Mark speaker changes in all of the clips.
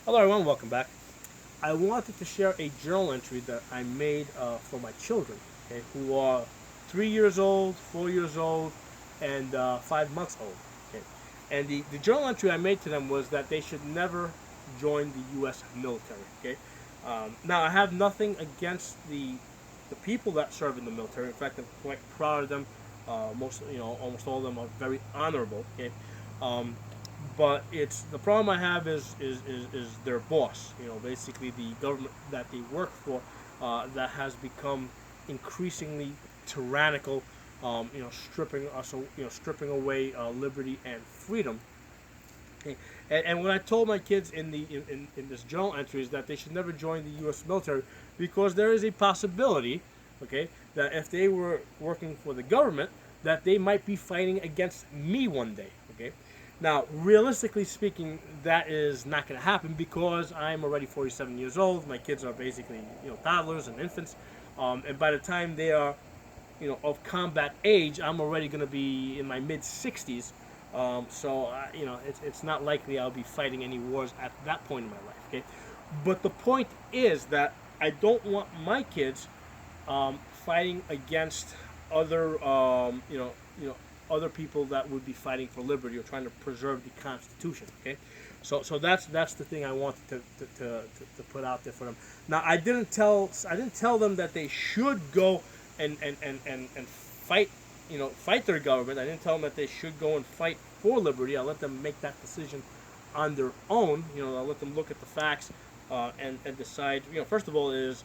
Speaker 1: Hello everyone, welcome back. I wanted to share a journal entry that I made for my children, okay, who are 3 years old, 4 years old, and 5 months old. Okay, and the journal entry I made to them was that they should never join the U.S. military. Okay, now I have nothing against the people that serve in the military. In fact, I'm quite proud of them. Almost all of them are very honorable. Okay, um, but it's the problem I have is their boss. Basically the government that they work for, that has become increasingly tyrannical. Stripping us, stripping away liberty and freedom. Okay. And what I told my kids in this journal entry is that they should never join the U.S. military because there is a possibility, okay, that if they were working for the government, that they might be fighting against me one day. Okay. Now, realistically speaking, that is not going to happen because I'm already 47 years old. My kids are basically toddlers and infants, and by the time they are of combat age, I'm already going to be in my mid 60s. It's not likely I'll be fighting any wars at that point in my life. Okay, but the point is that I don't want my kids fighting against other other people that would be fighting for liberty or trying to preserve the Constitution. Okay, so that's the thing I wanted to put out there for them. Now I didn't tell them that they should go and fight fight their government. I didn't tell them that they should go and fight for liberty. I let them make that decision on their own. I let them look at the facts and decide. First of all, is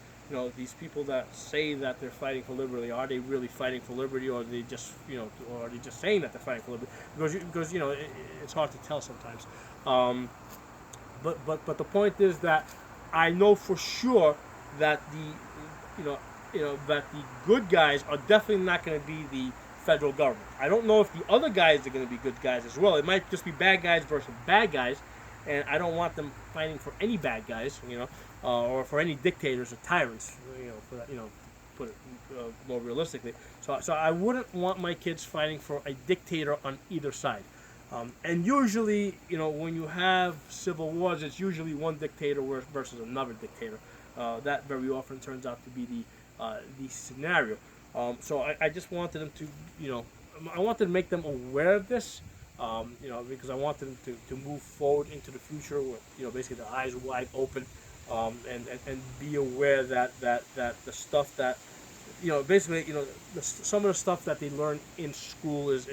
Speaker 1: these people that say that they're fighting for liberty, are they really fighting for liberty, or are they just or are they just saying that they're fighting for liberty? Because it's hard to tell sometimes. Um, but the point is that I know for sure that that the good guys are definitely not going to be the federal government. I don't know if the other guys are going to be good guys as well. It might just be bad guys versus bad guys, and I don't want them fighting for any bad guys, or for any dictators or tyrants, for that, put it more realistically. So I wouldn't want my kids fighting for a dictator on either side. And usually, when you have civil wars, it's usually one dictator versus another dictator. That very often turns out to be the scenario. So I just wanted them to, I wanted to make them aware of this, because I wanted them to move forward into the future with, basically their eyes wide open, and be aware that the stuff that basically, some of the stuff that they learn in school is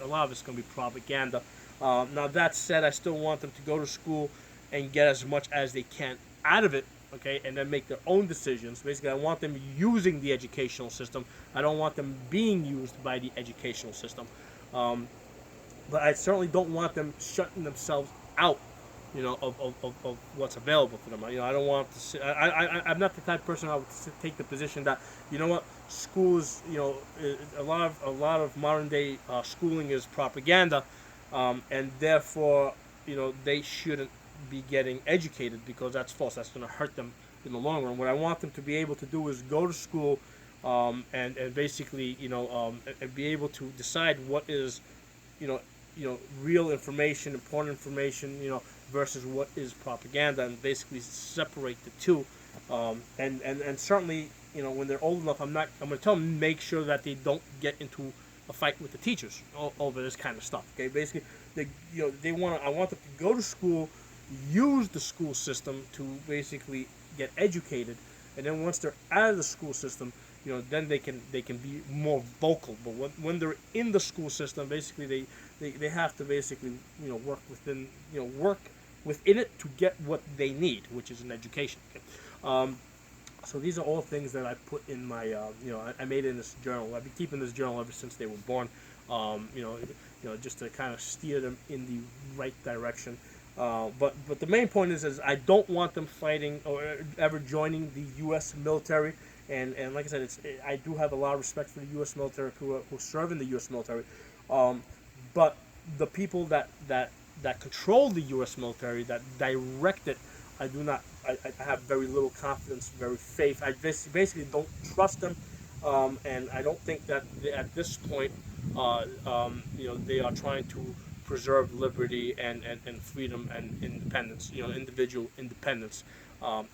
Speaker 1: a lot of it's going to be propaganda. Now, that said, I still want them to go to school and get as much as they can out of it, okay, and then make their own decisions. Basically, I want them using the educational system. I don't want them being used by the educational system. Um, but I certainly don't want them shutting themselves out, of what's available to them. I don't want to. I'm not the type of person I would take the position that schools, a lot of modern day schooling is propaganda, and therefore, they shouldn't be getting educated because that's false. That's going to hurt them in the long run. What I want them to be able to do is go to school, and basically, and be able to decide what is you know, real information, important information, versus what is propaganda, and basically separate the two. And certainly, when they're old enough, I'm going to tell them make sure that they don't get into a fight with the teachers over this kind of stuff. Okay, basically, I want them to go to school, use the school system to basically get educated, and then once they're out of the school system, then they can be more vocal. But when they're in the school system, basically they have to basically work within it to get what they need, which is an education. Okay? So these are all things that I put in my I made in this journal. I've been keeping this journal ever since they were born. Just to kind of steer them in the right direction. But the main point is I don't want them fighting or ever joining the U.S. military. And like I said, I do have a lot of respect for the U.S. military who serve in the U.S. military. But the people that control the U.S. military, that direct it, I do not. I have very little confidence, very faith. I basically don't trust them, and I don't think that at this point, they are trying to preserve liberty and freedom and independence, individual independence.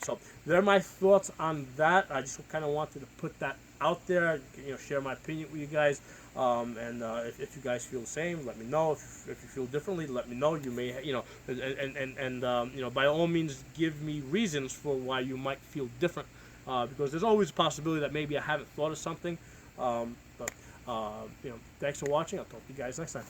Speaker 1: So there are my thoughts on that. I just kind of wanted to put that out there, share my opinion with you guys. And if you guys feel the same, let me know. If you feel differently, let me know. You may, by all means, give me reasons for why you might feel different, because there's always a possibility that maybe I haven't thought of something. But thanks for watching. I'll talk to you guys next time.